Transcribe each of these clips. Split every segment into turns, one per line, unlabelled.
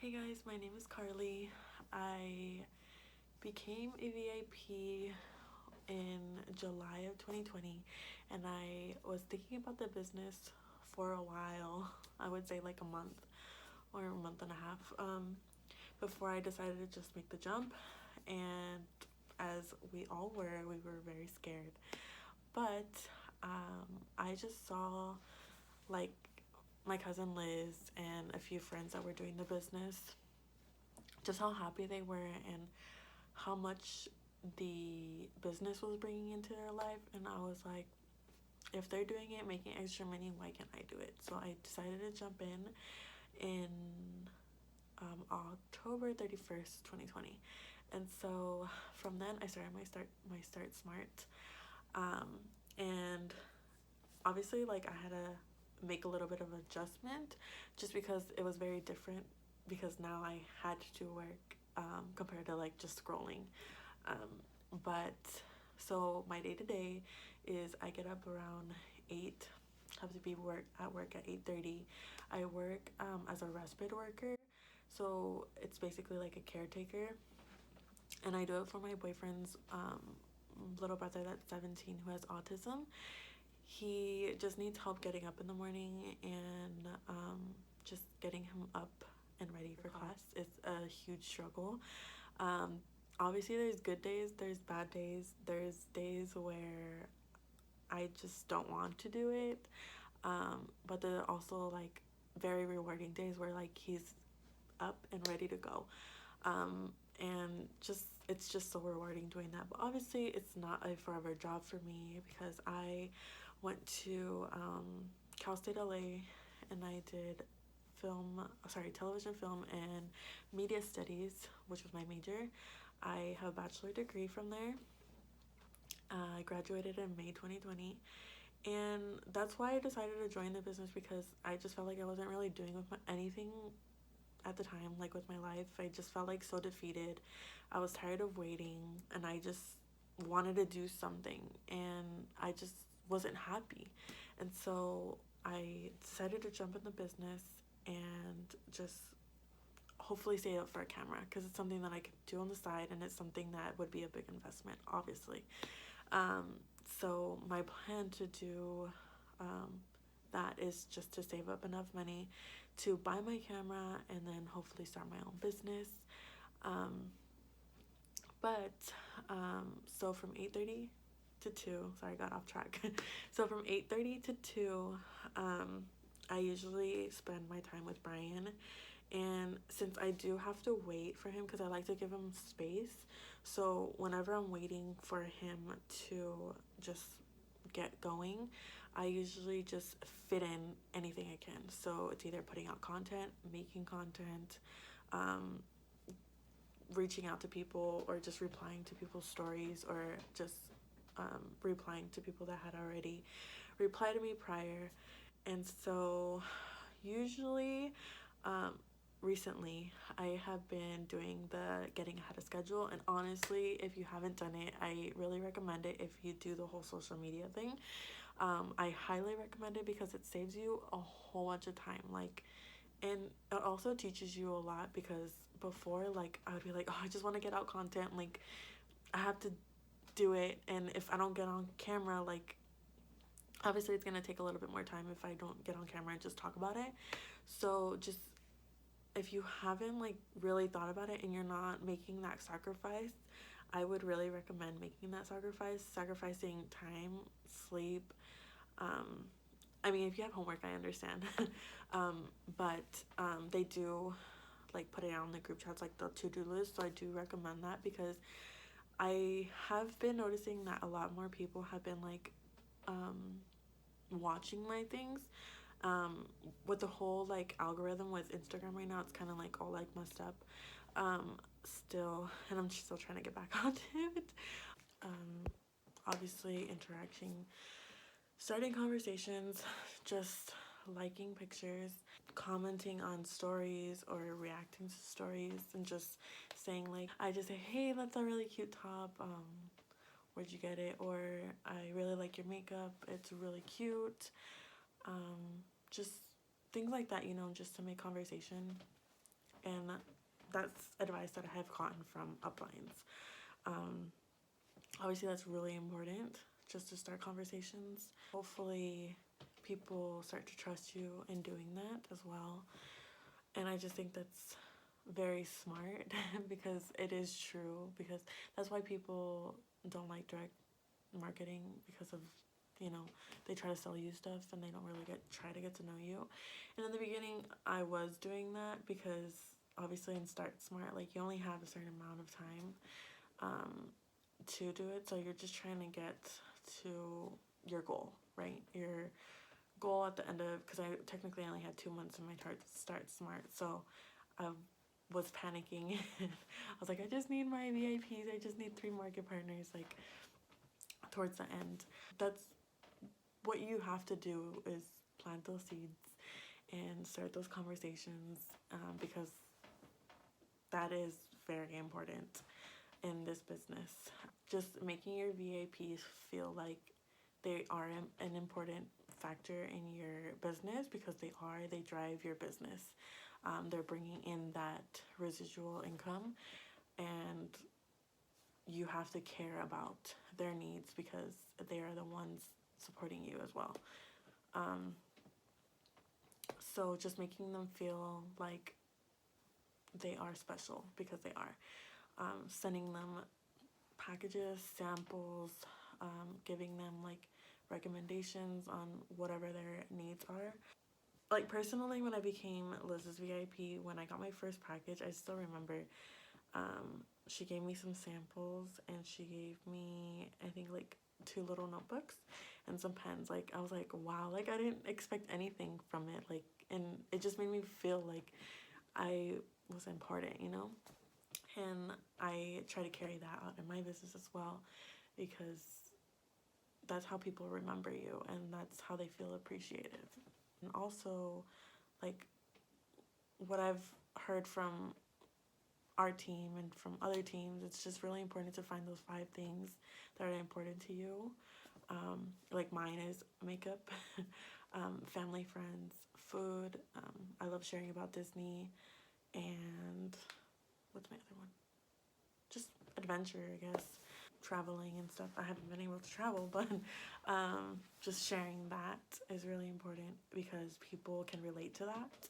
Hey guys, my name is Carly. I became a VIP in July of 2020 and I was thinking about the business for a while. I would say like a month or a month and a half before I decided to just make the jump. And as we all were, we were very scared. But I just saw like my cousin Liz and a few friends that were doing the business, just how happy they were and how much the business was bringing into their life. And I was like, if they're doing it, making extra money, why can't I do it? So I decided to jump in October 31st, 2020. And so from then I started my start smart. And obviously like I had to make a little bit of adjustment just because it was very different, because now I had to work compared to like just scrolling. But so my day to day is I get up around 8, have to be at work at 8:30. I work as a respite worker, so it's basically like a caretaker, and I do it for my boyfriend's little brother that's 17 who has autism. He just needs help getting up in the morning and just getting him up and ready for class. It's a huge struggle. Um, Obviously, there's good days, there's bad days, there's days where I just don't want to do it. But there are also like very rewarding days where like he's up and ready to go. And just it's just so rewarding doing that. But obviously, it's not a forever job for me because I went to Cal State LA and I did television, film, and media studies, which was my major. I have a bachelor degree from there. I graduated in May 2020, and that's why I decided to join the business, because I just felt like I wasn't really doing anything at the time, like with my life. I just felt like so defeated. I was tired of waiting, and I just wanted to do something, and I just wasn't happy. And so I decided to jump in the business and just hopefully save up for a camera, because it's something that I could do on the side, and it's something that would be a big investment, obviously. Um, so my plan to do that is just to save up enough money to buy my camera and then hopefully start my own business. Um, but so from 8:30 to 2, sorry, I got off track. So from 8:30 to 2, I usually spend my time with Brian. And since I do have to wait for him, because I like to give him space, so whenever I'm waiting for him to just get going, I usually just fit in anything I can. So it's either putting out content, making content, um, reaching out to people, or just replying to people's stories, or just replying to people that had already replied to me prior. And so usually recently I have been doing the getting ahead of schedule, and honestly, if you haven't done it, I really recommend it. If you do the whole social media thing, I highly recommend it because it saves you a whole bunch of time, like, and it also teaches you a lot, because before, like, I would be like, oh, I just want to get out content, like I have to do it, and if I don't get on camera, like, obviously it's going to take a little bit more time if I don't get on camera and just talk about it. So just, if you haven't like really thought about it and you're not making that sacrifice, I would really recommend making that sacrificing time, sleep. I mean, if you have homework, I understand. But they do like put it on the group chats, like the to-do list. So I do recommend that, because I have been noticing that a lot more people have been like watching my things. With the whole like algorithm with Instagram right now, it's kind of like all like messed up still, and I'm still trying to get back onto it. Obviously interacting, starting conversations, just liking pictures, commenting on stories or reacting to stories, and just saying, like, I just say, hey, that's a really cute top, where'd you get it, or I really like your makeup, it's really cute. Just things like that, just to make conversation. And that's advice that I have gotten from uplines. Obviously that's really important, just to start conversations. Hopefully people start to trust you in doing that as well. And I just think that's very smart because it is true, because that's why people don't like direct marketing, because of, you know, they try to sell you stuff and they don't really try to get to know you. And in the beginning I was doing that because obviously in Start Smart, like, you only have a certain amount of time to do it, so you're just trying to get to your goal, right? Your goal at the end of, because I technically only had 2 months in my Start Smart, so I was panicking. I was like, I just need my VIPs, I just need 3 market partners, like, towards the end. That's what you have to do, is plant those seeds and start those conversations, because that is very important in this business. Just making your VIPs feel like they are an important factor in your business, because they drive your business. They're bringing in that residual income, and you have to care about their needs because they are the ones supporting you as well. So just making them feel like they are special, because they are. Sending them packages, samples, giving them like recommendations on whatever their needs are. Like, personally, when I became Liz's VIP, when I got my first package, I still remember she gave me some samples, and she gave me, I think, like 2 little notebooks and some pens. Like, I was like, wow, like, I didn't expect anything from it, like, and it just made me feel like I was important, you know. And I try to carry that out in my business as well, because that's how people remember you, and that's how they feel appreciated. And also, like, what I've heard from our team and from other teams, it's just really important to find those 5 things that are important to you. Like, mine is makeup, family, friends, food. I love sharing about Disney, and what's my other one? Just adventure, I guess. Traveling and stuff. I haven't been able to travel, but just sharing that is really important, because people can relate to that,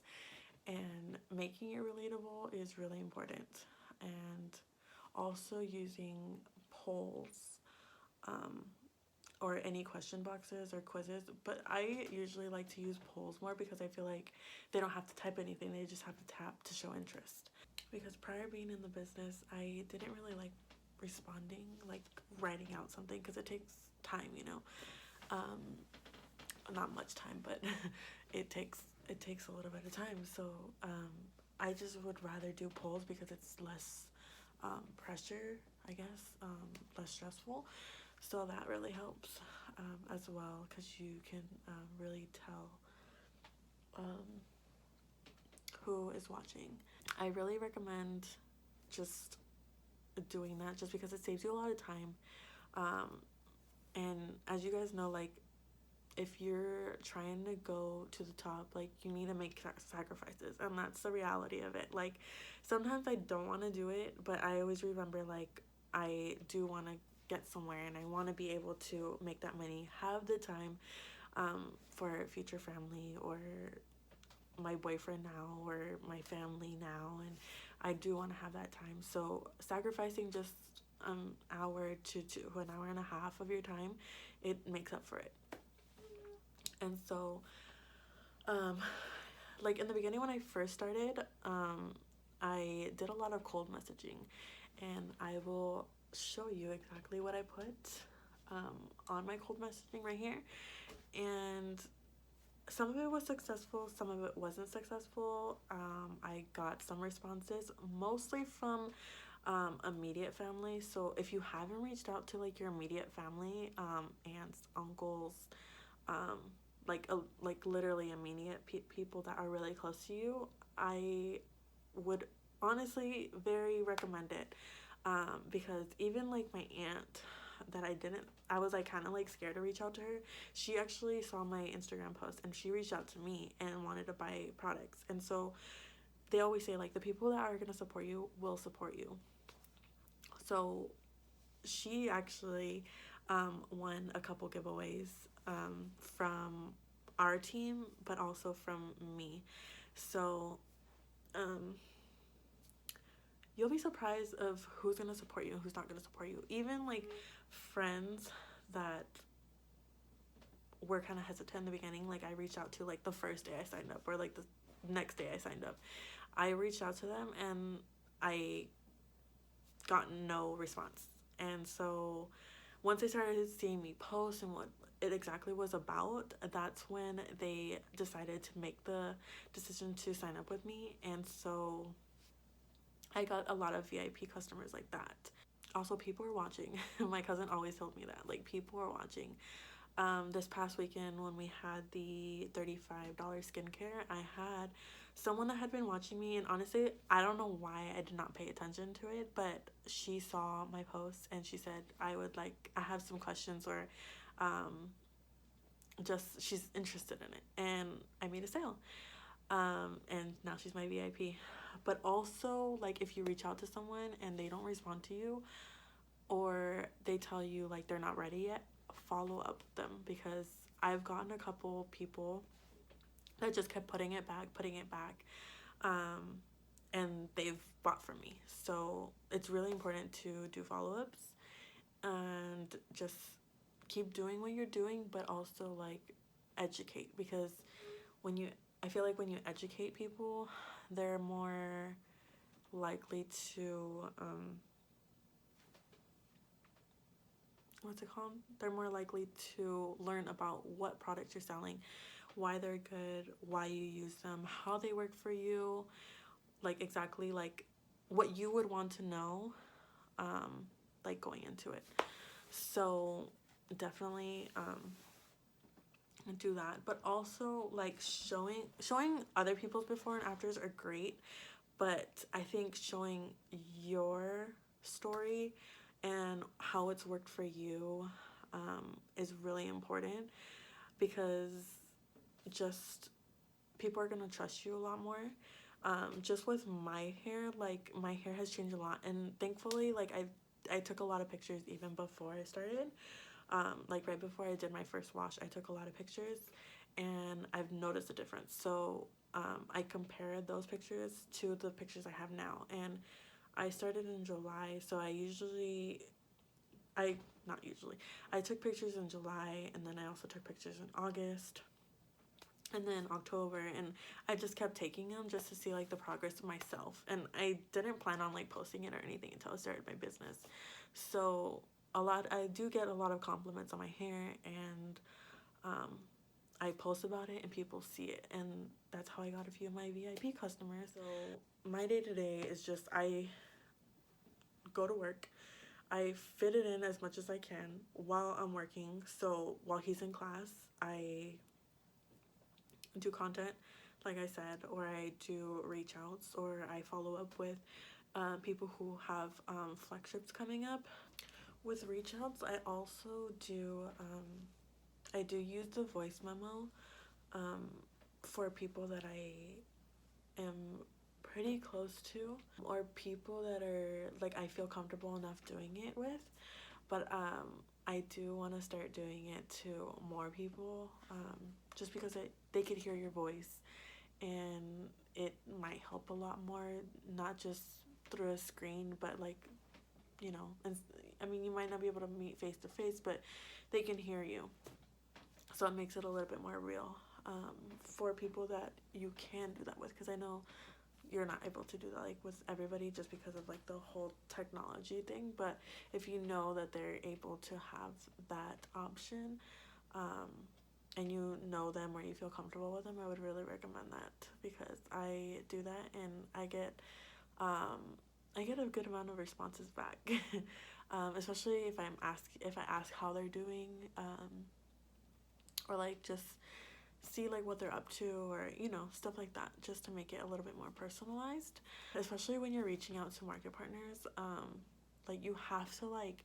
and making it relatable is really important. And also using polls, or any question boxes or quizzes, but I usually like to use polls more, because I feel like they don't have to type anything, they just have to tap to show interest. Because prior being in the business, I didn't really like responding, like writing out something, because it takes time, you know. Not much time, but it takes a little bit of time. So I just would rather do polls, because it's less pressure, I guess, less stressful. So that really helps as well, because you can really tell who is watching. I really recommend just doing that, just because it saves you a lot of time. And as you guys know, like, if you're trying to go to the top, like, you need to make sacrifices, and that's the reality of it. Like, sometimes I don't want to do it, but I always remember, like, I do want to get somewhere, and I want to be able to make that money, have the time for future family, or my boyfriend now, or my family now, and I do want to have that time. So sacrificing just hour to an hour and a half of your time, it makes up for it. And so like, in the beginning when I first started, I did a lot of cold messaging, and I will show you exactly what I put on my cold messaging right here. And some of it was successful, some of it wasn't successful. I got some responses, mostly from immediate family. So if you haven't reached out to, like, your immediate family, aunts, uncles, like literally immediate people that are really close to you, I would honestly very recommend it, because even like my aunt that I was like kind of like scared to reach out to her. She actually saw my Instagram post, and she reached out to me and wanted to buy products. And so they always say, like, the people that are going to support you will support you. So she actually won a couple giveaways from our team, but also from me. So you'll be surprised of who's going to support you and who's not going to support you. Even like friends that were kind of hesitant in the beginning, like I reached out to like the first day I signed up, or like the next day I signed up. I reached out to them and I got no response. And so once they started seeing me post and what it exactly was about, that's when they decided to make the decision to sign up with me. And so I got a lot of VIP customers like that. Also, people are watching. My cousin always told me that, like, people are watching. This past weekend when we had the $35 skincare, I had someone that had been watching me, and honestly, I don't know why I did not pay attention to it, but she saw my post and she said, I have some questions, or just she's interested in it, and I made a sale. And now she's my VIP. But also, like, if you reach out to someone and they don't respond to you, or they tell you like they're not ready yet, follow up with them, because I've gotten a couple people that just kept putting it back, and they've bought from me. So it's really important to do follow-ups and just keep doing what you're doing, but also like educate, because I feel like when you educate people, they're more likely to what's it called? They're more likely to learn about what products you're selling, why they're good, why you use them, how they work for you, like exactly like what you would want to know, like going into it. So definitely do that. But also like showing other people's before and afters are great, but I think showing your story and how it's worked for you is really important, because just people are gonna trust you a lot more. Just with my hair, like my hair has changed a lot, and thankfully, like I took a lot of pictures even before I started. Like right before I did my first wash, I took a lot of pictures, and I've noticed a difference. So I compared those pictures to the pictures I have now, and I started in July, so I not usually, I took pictures in July, and then I also took pictures in August, and then October, and I just kept taking them just to see like the progress of myself. And I didn't plan on like posting it or anything until I started my business. So I do get a lot of compliments on my hair, and I post about it and people see it, and that's how I got a few of my VIP customers. So my day to day is just I go to work, I fit it in as much as I can while I'm working. So while he's in class, I do content, like I said, or I do reach outs, or I follow up with people who have flagships coming up. With reach outs, I also do I do use the voice memo for people that I am pretty close to, or people that are like I feel comfortable enough doing it with. But I do want to start doing it to more people, just because they could hear your voice, and it might help a lot more, not just through a screen, but like, and I mean, you might not be able to meet face to face, but they can hear you. So it makes it a little bit more real for people that you can do that with, because I know you're not able to do that like with everybody, just because of like the whole technology thing. But if you know that they're able to have that option, and you know them or you feel comfortable with them, I would really recommend that, because I do that and I get a good amount of responses back. Especially if I ask how they're doing, or like just see like what they're up to, or stuff like that, just to make it a little bit more personalized. Especially when you're reaching out to market partners, like you have to like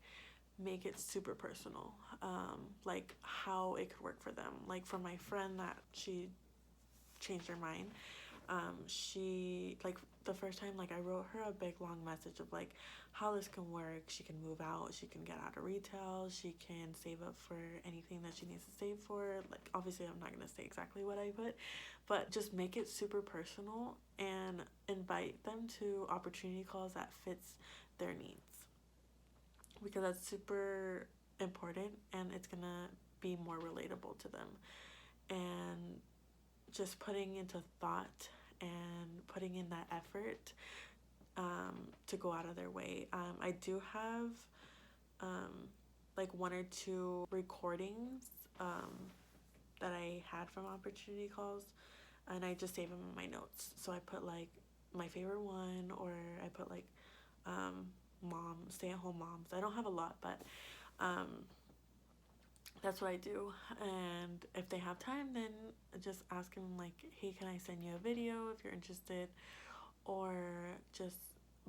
make it super personal, like how it could work for them. Like for my friend that she changed her mind, She, like, the first time, like, I wrote her a big long message of like how this can work. She can move out, she can get out of retail, she can save up for anything that she needs to save for. Like, obviously I'm not going to say exactly what I put, but just make it super personal and invite them to opportunity calls that fits their needs, because that's super important and it's going to be more relatable to them. And just putting into thought and putting in that effort, to go out of their way. I do have like 1 or 2 recordings that I had from opportunity calls, and I just save them in my notes. So I put like my favorite one, or I put like stay-at-home moms. I don't have a lot, but that's what I do. And if they have time, then just ask them like, hey, can I send you a video if you're interested, or just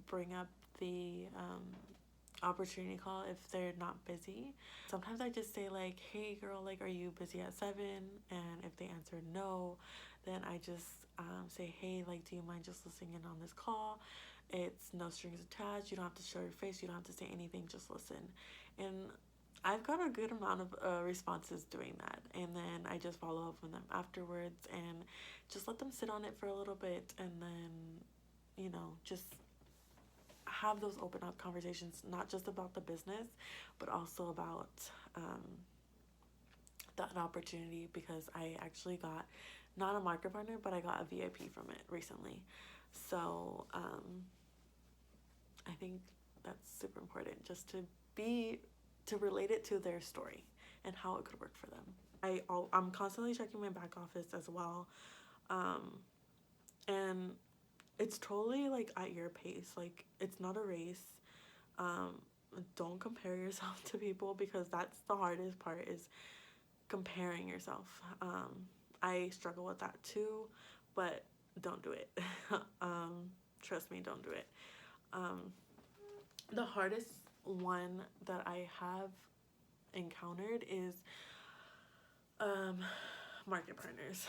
bring up the opportunity call if they're not busy. Sometimes I just say like, hey girl, like, are you busy at 7? And if they answer no, then I just say, hey, like, do you mind just listening in on this call? It's no strings attached. You don't have to show your face, you don't have to say anything, just listen. And I've got a good amount of responses doing that, and then I just follow up with them afterwards and just let them sit on it for a little bit, and then just have those open up conversations, not just about the business, but also about that opportunity, because I actually got not a market partner, but I got a VIP from it recently. So I think that's super important, just to relate it to their story and how it could work for them. I'm constantly checking my back office as well, and it's totally like at your pace. Like, it's not a race. Don't compare yourself to people, because that's the hardest part, is comparing yourself. I struggle with that too, but don't do it. Trust me, don't do it. The hardest one that I have encountered is market partners.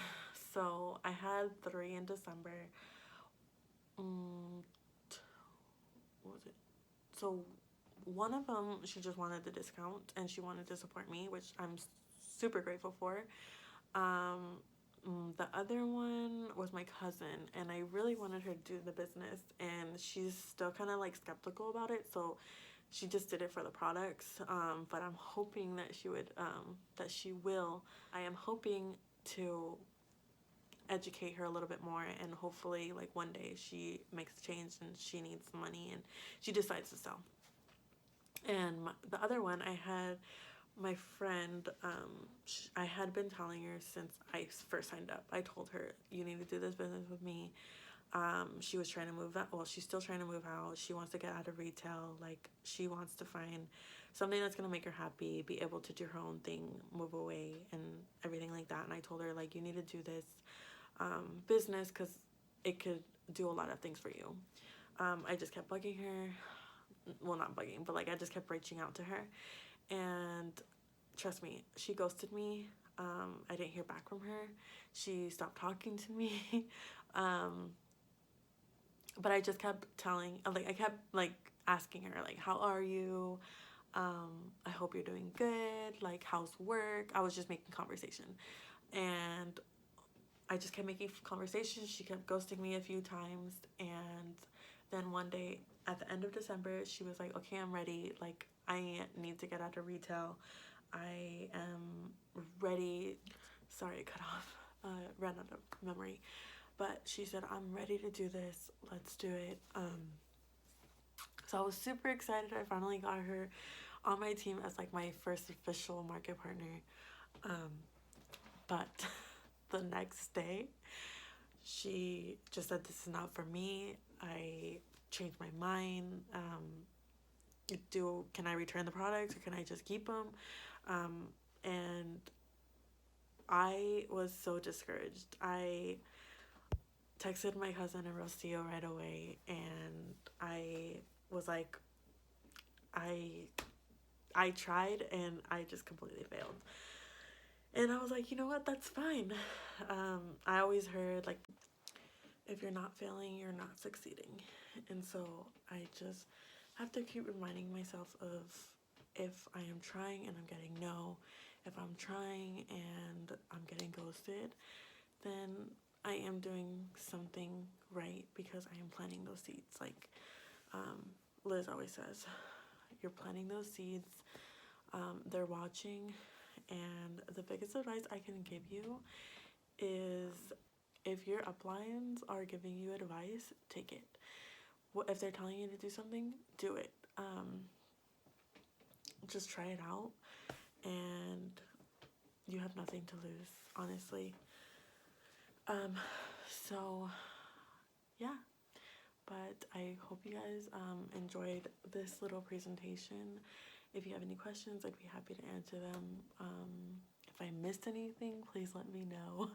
So I had 3 in December. What was it? So one of them, she just wanted the discount and she wanted to support me, which I'm super grateful for. The other one was my cousin, and I really wanted her to do the business, and she's still kind of like skeptical about it, so she just did it for the products. But I'm hoping that she will. I am hoping to educate her a little bit more, and hopefully like one day she makes a change and she needs money and she decides to sell. And the other one, I had my friend, I had been telling her since I first signed up. I told her, you need to do this business with me. She was trying to move out. Well, she's still trying to move out. She wants to get out of retail. Like, she wants to find something that's going to make her happy, be able to do her own thing, move away, and everything like that. And I told her, like, you need to do this business because it could do a lot of things for you. I just kept bugging her. Well, not bugging, but like, I just kept reaching out to her. And trust me, she ghosted me. I didn't hear back from her. She stopped talking to me. But I just kept I kept like asking her, like, how are you? I hope you're doing good. Like, how's work? I was just making conversation. And I just kept making conversations. She kept ghosting me a few times. And then one day at the end of December, she was like, okay, I'm ready. Like, I need to get out of retail. I am ready. Sorry, it cut off. Ran out of memory. But she said, I'm ready to do this. Let's do it. So I was super excited. I finally got her on my team as like my first official market partner. But the next day, she just said, this is not for me. I changed my mind. Can I return the products, or can I just keep them? And I was so discouraged. I texted my cousin in Rocio right away, and I was like, I tried and I just completely failed. And I was like, you know what, that's fine. I always heard, like, if you're not failing, you're not succeeding. And so I just have to keep reminding myself of, if I am trying and I'm getting no, if I'm trying and I'm getting ghosted, then I am doing something right, because I am planting those seeds. Like Liz always says, you're planting those seeds. They're watching, and the biggest advice I can give you is, if your uplines are giving you advice, take it. If they're telling you to do something, do it. Just try it out, and you have nothing to lose, honestly. So yeah, but I hope you guys enjoyed this little presentation. If you have any questions, I'd be happy to answer them. If I missed anything, please let me know.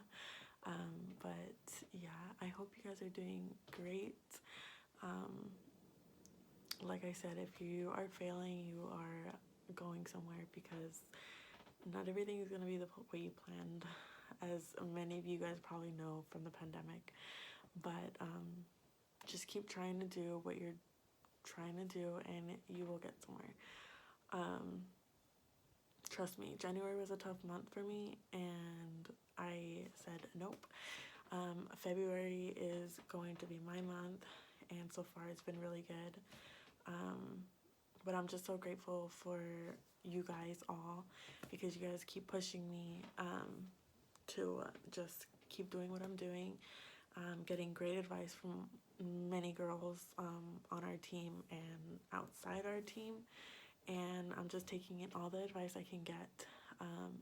But yeah, I hope you guys are doing great. Like I said, if you are failing, you are going somewhere, because not everything is going to be the way you planned, as many of you guys probably know from the pandemic. But just keep trying to do what you're trying to do, and you will get somewhere. Trust me, January was a tough month for me, and I said nope. February is going to be my month, and so far it's been really good. But I'm just so grateful for you guys all, because you guys keep pushing me to just keep doing what I'm doing. Getting great advice from many girls on our team and outside our team, and I'm just taking in all the advice I can get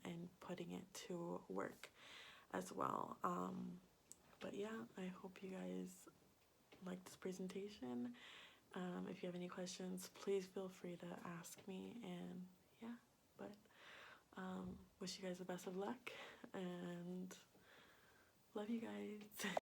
and putting it to work as well. But yeah, I hope you guys like this presentation. If you have any questions, please feel free to ask me. And yeah, but wish you guys the best of luck, and love you guys.